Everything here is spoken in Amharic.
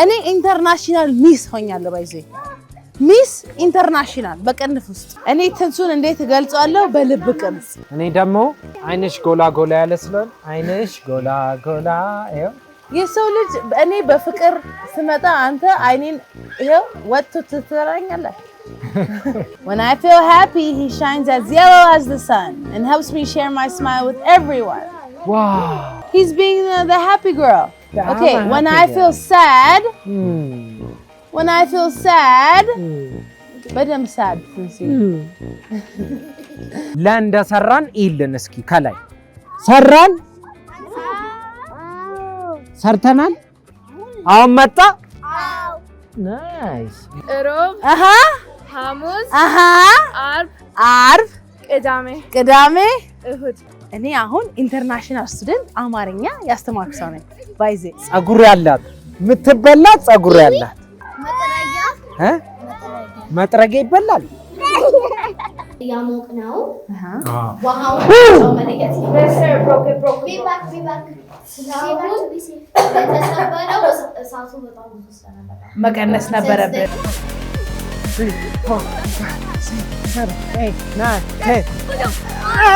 እኔ ኢንተርናሽናል ሚስ ሆኛለሁ ባይዘ ሚስ ኢንተርናሽናል በቅንፍ ውስጥ እኔ ትንሱን እንዴት ገልጿለሁ በልብ ቅርጽ እኔ ደግሞ አይንሽ ጎላ ጎላ ያለ ስለሆነ አይንሽ ጎላ ጎላ ይኸው የሰው ልጅ እኔ በፍቅር ስመጣ አንተ አይኔን ይኸው ወጥቶ ትተራኛለህ When I feel happy, he shines as yellow as the sun and helps me share my smile with everyone. Wow. He's being the happy girl. Okay, when I feel sad, when I feel sad, but I'm sad. ለእንደ ሰራን ይልን እስኪ ከላይ ሰራን ሰርተናል አሁን መጣ ናይስ ሮብ ሐሙስ ዓርብ ቅዳሜ እሁድ እኔ አሁን ኢንተርናሽናል ስቱደንት አማርኛ ያስተማርኩ ሰው ነኝ ባይዜ ጸጉር ያላት ምትበላ ጸጉር ያላት መጥረጊያ ይበላል ያሞቅ ነው ዋው መለየት መቀነስ ነበረብን Hey, 9, 10.